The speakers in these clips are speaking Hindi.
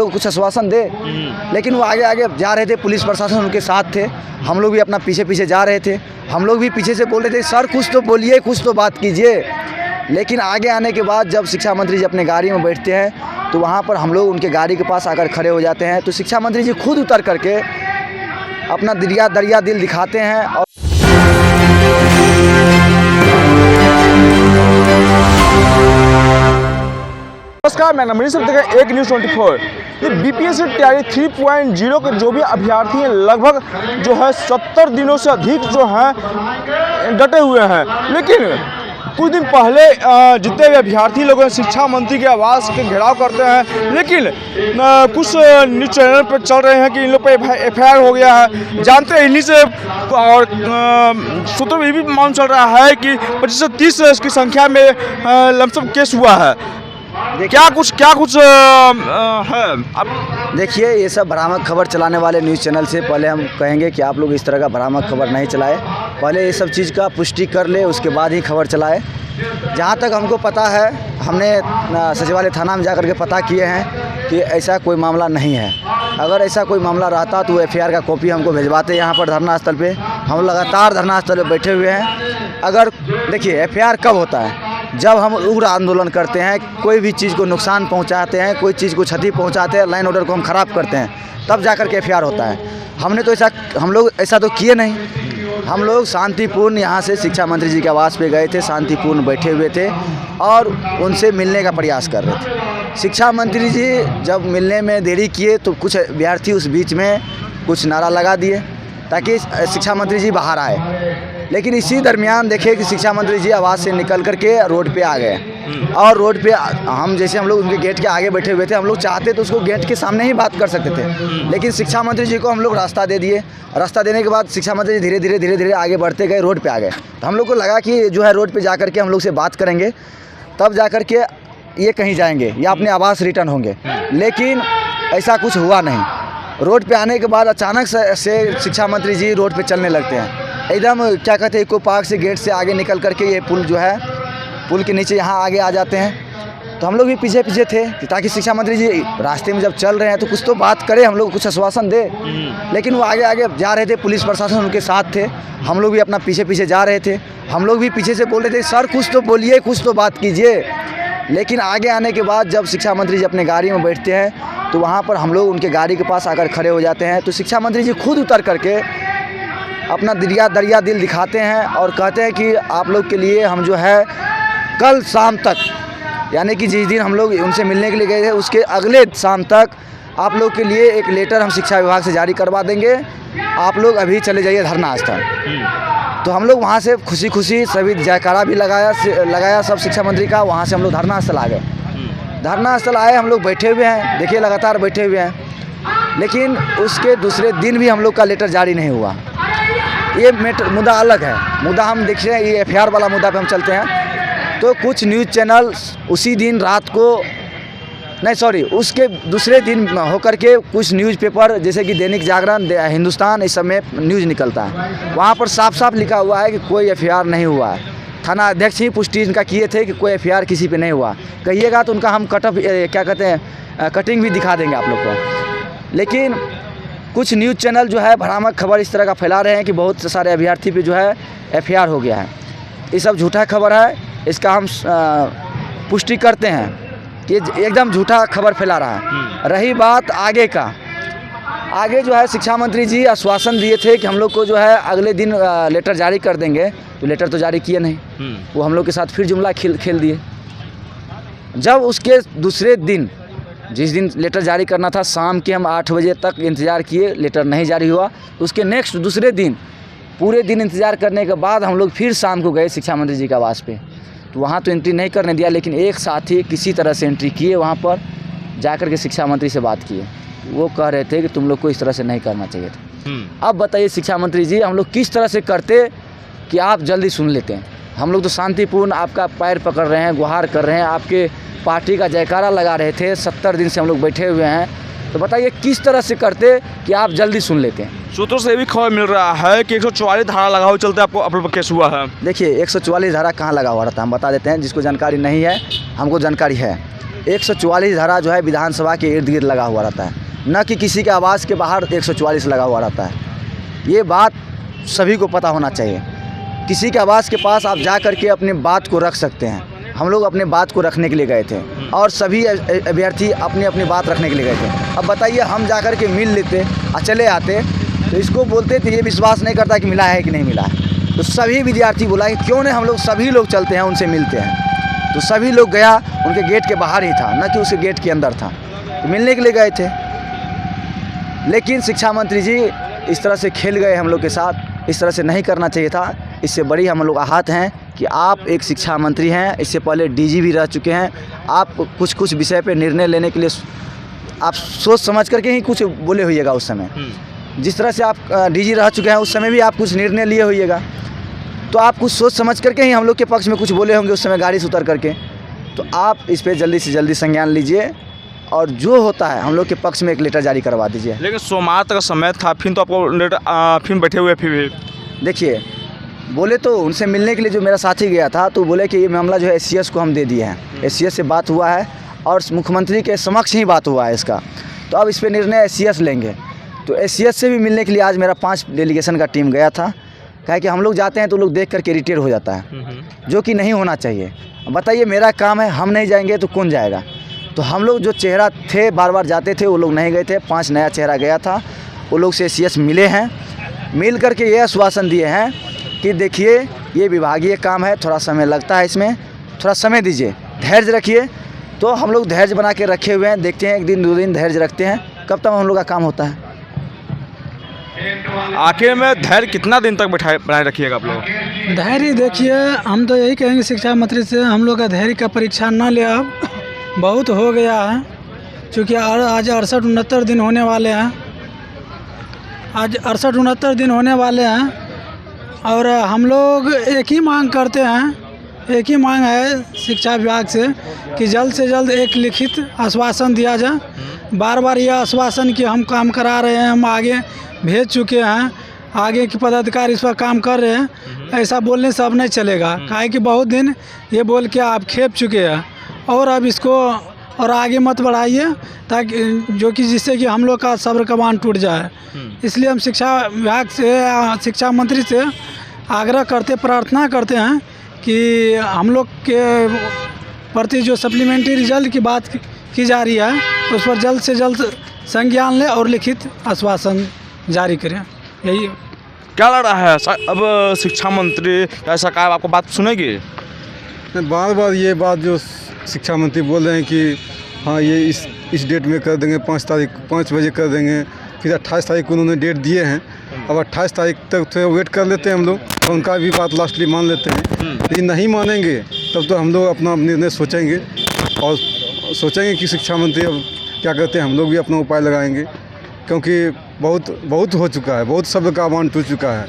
लोग को कुछ आश्वासन दे, लेकिन वो आगे आगे जा रहे थे, पुलिस प्रशासन उनके साथ थे, हम लोग भी अपना पीछे पीछे जा रहे थे। हम लोग भी पीछे से बोल रहे थे सर कुछ तो बोलिए, कुछ तो बात कीजिए। लेकिन आगे आने के बाद जब शिक्षा मंत्री जी अपने गाड़ी में बैठते हैं तो वहाँ पर हम लोग उनके गाड़ी के पास आकर खड़े हो जाते हैं, तो शिक्षा मंत्री जी खुद उतर करके अपना दरिया दिल दिखाते हैं। और नमस्कार, मैं नमरीश देखें एक न्यूज़ 24। ये बीपीएससी तैयारी 3.0 के जो भी अभ्यर्थी हैं लगभग जो है 70 दिनों से अधिक जो हैं डटे हुए हैं। लेकिन कुछ दिन पहले जितने भी अभ्यर्थी लोग हैं शिक्षा मंत्री के आवास के घेराव करते हैं, लेकिन कुछ न्यूज़ चैनल पर चल रहे हैं कि इन लोग पे एफआईआर हो गया है। जानते हैं इन्हीं से और सूत्रों में ये भी मालूम चल रहा है कि 25 से 30 की संख्या में लमसम केस हुआ है। क्या कुछ है। अब देखिए, ये सब भ्रामक खबर चलाने वाले न्यूज़ चैनल से पहले हम कहेंगे कि आप लोग इस तरह का भ्रामक खबर नहीं चलाए। पहले ये सब चीज़ का पुष्टि कर ले, उसके बाद ही खबर चलाए। जहाँ तक हमको पता है, हमने सचिवालय थाना में जाकर के पता किए हैं कि ऐसा कोई मामला नहीं है। अगर ऐसा कोई मामला रहता तो एफआईआर का कॉपी हमको भिजवाते यहाँ पर धरना स्थल पे। हम लगातार धरना स्थल पर बैठे हुए हैं। अगर देखिए, एफआईआर कब होता है? जब हम उग्र आंदोलन करते हैं, कोई भी चीज़ को नुकसान पहुंचाते हैं, कोई चीज़ को क्षति पहुंचाते हैं, लाइन ऑर्डर को हम ख़राब करते हैं, तब जाकर के एफआईआर होता है। हम लोग ऐसा तो किए नहीं। हम लोग शांतिपूर्ण यहाँ से शिक्षा मंत्री जी के आवास पे गए थे, शांतिपूर्ण बैठे हुए थे और उनसे मिलने का प्रयास कर रहे थे। शिक्षा मंत्री जी जब मिलने में देरी किए तो कुछ अभ्यर्थी उस बीच में कुछ नारा लगा दिए ताकि शिक्षा मंत्री जी बाहर आए। लेकिन इसी दरमियान देखे कि शिक्षा मंत्री जी आवास से निकल करके रोड पे आ गए और रोड पे हम लोग उनके गेट के आगे बैठे हुए थे। हम लोग चाहते तो उसको गेट के सामने ही बात कर सकते थे, लेकिन शिक्षा मंत्री जी को हम लोग रास्ता दे दिए। रास्ता देने के बाद शिक्षा मंत्री जी धीरे धीरे आगे बढ़ते गए, रोड पे आ गए। तो हम लोग को लगा कि जो है रोड पे जा करके हम लोग से बात करेंगे, तब जा करके ये कहीं जाएंगे या अपने आवास रिटर्न होंगे, लेकिन ऐसा कुछ हुआ नहीं। रोड पे आने के बाद अचानक से शिक्षा मंत्री जी रोड पे चलने लगते हैं, एकदम क्या कहते हैं, इको पार्क से गेट से आगे निकल करके ये पुल जो है, पुल के नीचे यहाँ आगे आ जाते हैं। तो हम लोग भी पीछे थे ताकि शिक्षा मंत्री जी रास्ते में जब चल रहे हैं तो कुछ तो बात करें, हम लोग को कुछ आश्वासन दे। लेकिन वो आगे आगे जा रहे थे, पुलिस प्रशासन उनके साथ थे, हम लोग भी अपना पीछे जा रहे थे। हम लोग भी पीछे से बोल रहे थे सर कुछ तो बोलिए, कुछ तो बात कीजिए। लेकिन आगे आने के बाद जब शिक्षा मंत्री जी अपने गाड़ी में बैठते हैं तो वहाँ पर हम लोग उनके गाड़ी के पास आकर खड़े हो जाते हैं, तो शिक्षा मंत्री जी खुद उतर करके अपना दरिया दिल दिखाते हैं और कहते हैं कि आप लोग के लिए हम जो है कल शाम तक, यानी कि जिस दिन हम लोग उनसे मिलने के लिए गए थे उसके अगले शाम तक आप लोग के लिए एक लेटर हम शिक्षा विभाग से जारी करवा देंगे। आप लोग अभी चले जाइए धरना स्थल। तो हम लोग वहाँ से खुशी सभी जयकारा भी लगाया सब शिक्षा मंत्री का। वहाँ से हम लोग धरना स्थल आ गए। धरना स्थल आए, हम लोग बैठे हुए हैं, देखिए लगातार बैठे हुए हैं। लेकिन उसके दूसरे दिन भी हम लोग का लेटर जारी नहीं हुआ। ये मुद्दा अलग है। मुद्दा हम देख रहे हैं, ये एफआईआर वाला मुद्दा पे हम चलते हैं। तो कुछ न्यूज़ चैनल उसी दिन रात को उसके दूसरे दिन होकर के कुछ न्यूज़पेपर जैसे कि दैनिक जागरण, हिंदुस्तान, इस सब में न्यूज़ निकलता है। वहाँ पर साफ लिखा हुआ है कि कोई एफआईआर नहीं हुआ है। थाना अध्यक्ष ही पुष्टि इनका किए थे कि कोई एफआईआर किसी पे नहीं हुआ। कहिएगा तो उनका हम कटिंग भी दिखा देंगे आप लोग को। लेकिन कुछ न्यूज़ चैनल जो है भ्रामक खबर इस तरह का फैला रहे हैं कि बहुत सारे अभ्यर्थी पे जो है एफआईआर हो गया है। ये सब झूठा खबर है, इसका हम पुष्टि करते हैं कि एकदम झूठा खबर फैला रहा है। रही बात आगे का, आगे जो है शिक्षा मंत्री जी आश्वासन दिए थे कि हम लोग को जो है अगले दिन लेटर जारी कर देंगे, तो लेटर तो जारी किए नहीं। वो हम लोग के साथ फिर जुमला खेल दिए। जब उसके दूसरे दिन, जिस दिन लेटर जारी करना था, शाम के हम 8 बजे तक इंतज़ार किए, लेटर नहीं जारी हुआ। उसके नेक्स्ट दूसरे दिन पूरे दिन इंतज़ार करने के बाद हम लोग फिर शाम को गए शिक्षा मंत्री जी के आवास पे। तो वहाँ तो एंट्री नहीं करने दिया, लेकिन एक साथी किसी तरह से एंट्री किए, वहाँ पर जाकर के शिक्षा मंत्री से बात किए। वो कह रहे थे कि तुम लोग को इस तरह से नहीं करना चाहिए था। अब बताइए शिक्षा मंत्री जी, हम लोग किस तरह से करते कि आप जल्दी सुन लेते हैं। हम लोग तो शांतिपूर्ण आपका पैर पकड़ रहे हैं, गुहार कर रहे हैं, आपके पार्टी का जयकारा लगा रहे थे। 70 दिन से हम लोग बैठे हुए हैं, तो बताइए किस तरह से करते कि आप जल्दी सुन लेते हैं। सूत्रों से भी खबर मिल रहा है कि 144 धारा लगा हुआ चलते आपको आप लोग केस हुआ है। देखिए 144 धारा कहाँ लगा हुआ रहता है हम बता देते हैं, जिसको जानकारी नहीं है, हमको जानकारी है। 144 धारा जो है विधानसभा के इर्द गिर्द लगा हुआ रहता है, न कि किसी के आवास के बाहर 144 लगा हुआ रहता है। ये बात सभी को पता होना चाहिए। किसी के आवास के पास आप जा कर के अपनी बात को रख सकते हैं। हम लोग अपने बात को रखने के लिए गए थे और सभी अभ्यर्थी अपनी अपनी बात रखने के लिए गए थे। अब बताइए, हम जा कर के मिल लेते और चले आते तो इसको बोलते थे ये विश्वास नहीं करता कि मिला है कि नहीं मिला है। तो सभी विद्यार्थी बोला कि क्यों नहीं हम लोग सभी लोग चलते हैं, उनसे मिलते हैं। तो सभी लोग गया, उनके गेट के बाहर ही था, न कि उसके गेट के अंदर था। तो मिलने के लिए गए थे, लेकिन शिक्षा मंत्री जी इस तरह से खेल गए हम लोग के साथ। इस तरह से नहीं करना चाहिए था। इससे बड़ी हम लोग आहत हैं कि आप एक शिक्षा मंत्री हैं, इससे पहले डीजी भी रह चुके हैं। आप कुछ विषय पे निर्णय लेने के लिए आप सोच समझ करके ही कुछ बोले होइएगा उस समय। जिस तरह से आप डीजी रह चुके हैं उस समय भी आप कुछ निर्णय लिए होइएगा, तो आप कुछ सोच समझ करके ही हम लोग के पक्ष में कुछ बोले होंगे उस समय गाड़ी से उतर करके। तो आप इस पर जल्दी से जल्दी संज्ञान लीजिए और जो होता है हम लोग के पक्ष में एक लेटर जारी करवा दीजिए। लेकिन सोमवार तक समय था, फिर तो आपको लेटर फिर बैठे हुए फिर भी देखिए, बोले तो उनसे मिलने के लिए जो मेरा साथी गया था तो बोले कि ये मामला जो है SCS को हम दे दिए हैं। SCS से बात हुआ है और मुख्यमंत्री के समक्ष ही बात हुआ है इसका। तो अब इस पर निर्णय SCS लेंगे। तो SCS से भी मिलने के लिए आज मेरा 5 डेलीगेशन का टीम गया था। कहा कि हम लोग जाते हैं तो लोग देख करके इरिटेट हो जाता है, जो कि नहीं होना चाहिए। बताइए, मेरा काम है, हम नहीं जाएंगे तो कौन जाएगा। तो हम लोग जो चेहरा थे बार बार जाते थे वो लोग नहीं गए थे। 5 नया चेहरा गया था, वो लोग से SCS मिले हैं। मिल करके ये आश्वासन दिए हैं कि देखिए ये विभागीय काम है, थोड़ा समय लगता है, इसमें थोड़ा समय दीजिए, धैर्य रखिए। तो हम लोग धैर्य बना के रखे हुए हैं, देखते हैं 1 दिन 2 दिन धैर्य रखते हैं, कब तक हम लोग का काम होता है। आखिर में धैर्य कितना दिन तक बनाए रखिएगा आप लोग? धैर्य देखिए, हम तो यही कहेंगे शिक्षा मंत्री से, हम लोग का धैर्य का परीक्षा ना ले। अब बहुत हो गया है, क्योंकि आज 68-69 दिन होने वाले हैं। आज 68-69 दिन होने वाले हैं और हम लोग एक ही मांग करते हैं, एक ही मांग है शिक्षा विभाग से कि जल्द से जल्द एक लिखित आश्वासन दिया जाए। बार बार यह आश्वासन कि हम काम करा रहे हैं, हम आगे भेज चुके हैं, आगे के पदाधिकारी इस पर काम कर रहे हैं, ऐसा बोलने से अब नहीं चलेगा। काहे कि बहुत दिन ये बोल के आप खेप चुके हैं और अब इसको और आगे मत बढ़ाइए, ताकि जो कि जिससे कि हम लोग का सब्र का बांध टूट जाए। इसलिए हम शिक्षा विभाग से, शिक्षा मंत्री से आग्रह करते, प्रार्थना करते हैं कि हम लोग के प्रति जो सप्लीमेंट्री रिजल्ट की बात की जा रही है उस पर जल्द से जल्द संज्ञान लें और लिखित आश्वासन जारी करें। यही क्या लग रहा है अब शिक्षा मंत्री या सरकार आपको बात सुनेगी? बार बार ये बात जो शिक्षा मंत्री बोल रहे हैं कि हाँ ये इस डेट में कर देंगे, 5 बजे कर देंगे, फिर 28 तारीख को उन्होंने डेट दिए हैं। अब 28 तारीख तक थोड़ा वेट कर लेते हैं हम लोग, तो उनका भी बात लास्टली मान लेते हैं। लेकिन नहीं मानेंगे तब तो हम लोग अपना निर्णय सोचेंगे और सोचेंगे कि शिक्षा मंत्री अब क्या करते हैं। हम लोग भी अपना उपाय लगाएंगे, क्योंकि बहुत हो चुका है, बहुत सब का मान टूट चुका है।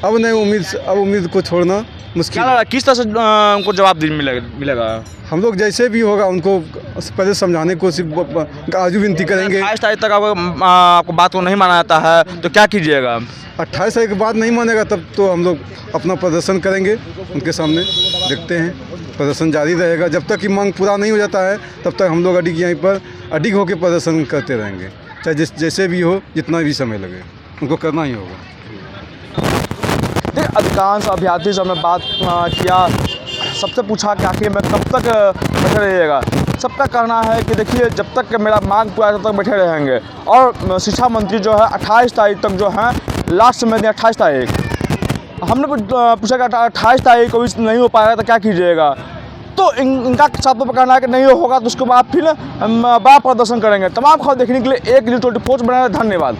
अब नहीं उम्मीद को छोड़ना मुश्किल। किस तरह से उनको जवाब मिलेगा? हम लोग जैसे भी होगा उनको पहले समझाने को सिर्फ आजू विनती करेंगे। 28 तारीख तक आपको बात को नहीं माना जाता है तो क्या कीजिएगा? 28 तारीख के बाद नहीं मानेगा तब तो हम लोग अपना प्रदर्शन करेंगे उनके सामने। देखते हैं, प्रदर्शन जारी रहेगा जब तक कि मांग पूरा नहीं हो जाता है, तब तक हम लोग यहीं पर अडिग होकर प्रदर्शन करते रहेंगे, चाहे जैसे भी हो, जितना भी समय लगे, उनको करना ही होगा। अधिकांश अभ्यर्थी से हमने बात किया, सबसे पूछा कि आखिर में कब तक बैठे रहिएगा। सबका कहना है कि देखिए जब तक मेरा मांग पूरा तब तक बैठे रहेंगे। और शिक्षा मंत्री जो है 28 तारीख तक जो है लास्ट में 28 तारीख हमने पूछा कि 28 तारीख को भी नहीं हो पाएगा तो क्या कीजिएगा। तो इनका शब्दों पर कहना है कि नहीं होगा तो उसके बाद फिर बड़ा प्रदर्शन करेंगे। तमाम खबर देखने के लिए एक न्यूज़ 24 बनाए। धन्यवाद।